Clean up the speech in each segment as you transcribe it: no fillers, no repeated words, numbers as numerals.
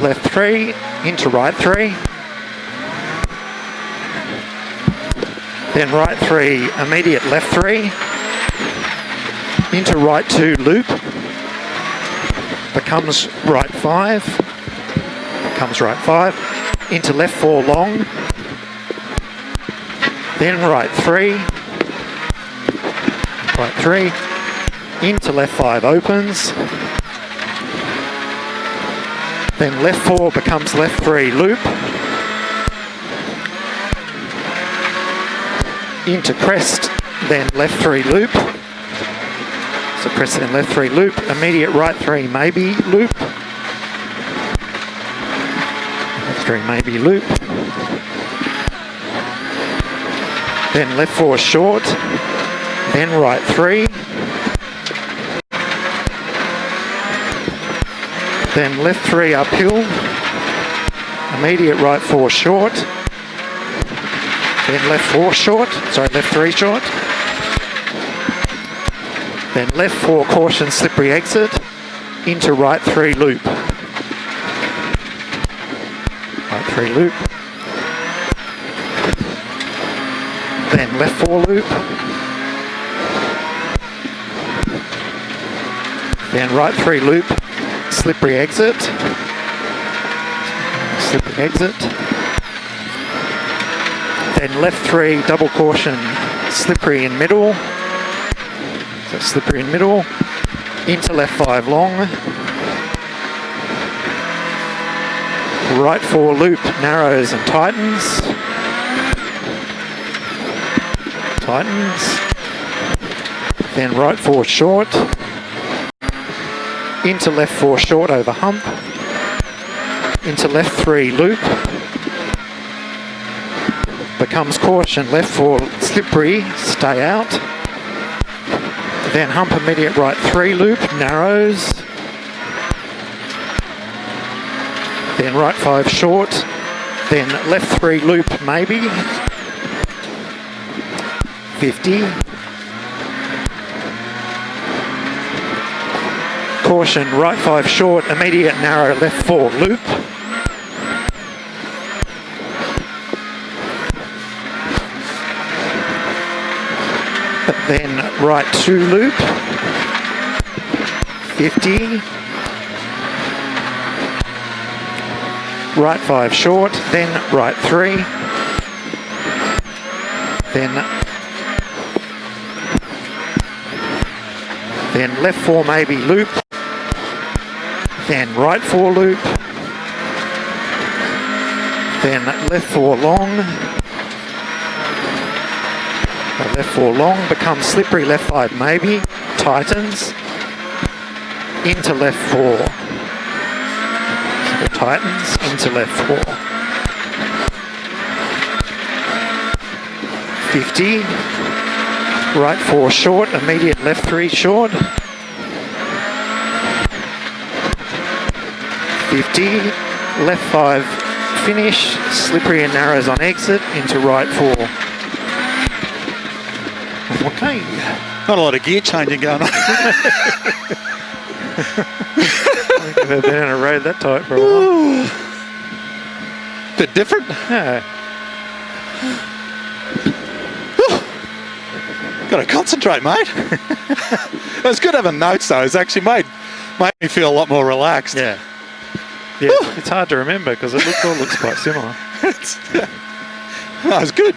left 3, into right 3. Then right 3, immediate left 3. Into right 2 loop. Becomes right 5. Becomes right 5. Into left 4 long. Then right 3. Right 3. Into left 5 opens. Then left 4 becomes left 3 loop. Into crest, then left 3 loop. So crest then left 3 loop. Immediate right 3 maybe loop. Left 3 maybe loop. Then left 4 short. Then right 3. Then left 3 uphill. Immediate right 4 short. Then left 4 short. Sorry, left 3 short. Then left 4 caution slippery exit. Into right 3 loop. Right 3 loop. Then left 4 loop. Then right 3 loop. Slippery exit. Slippery exit. Then left 3 double caution slippery in middle. So slippery in middle. Into left 5 long. Right 4 loop narrows and tightens. Tightens. Then right 4 short. Into left 4 short over hump. Into left 3 loop. Becomes caution, left 4 slippery, stay out. Then hump immediate right 3 loop, narrows. Then right 5 short. Then left 3 loop maybe. 50. Caution, right 5 short, immediate narrow, left 4 loop. Then right 2 loop. 50. Right 5 short, then right 3. Then left 4 maybe loop. Then right 4 loop. Then left 4 long. Left 4 long becomes slippery, left 5 maybe, tightens. Into left 4. So it tightens, into left 4. 50. Right 4 short, immediate left 3 short. 50. Left 5 finish, slippery and narrows on exit, into right 4. Okay. Not a lot of gear changing going on. I think I've been on a road that tight for a while. Bit different? Yeah. Got to concentrate, mate. It was good having notes, though. It's actually made me feel a lot more relaxed. Yeah. Yeah, it's hard to remember because it all looks quite similar. No, it's good.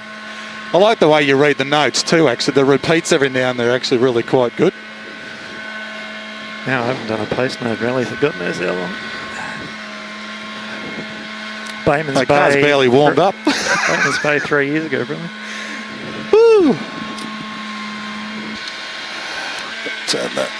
I like the way you read the notes too, actually. The repeats every now and then are actually really quite good. Now I haven't done a post-node rally for God knows how long. Bayman's Bay. Car's barely warmed up. Bayman's Bay 3 years ago, probably. Woo! Turn that.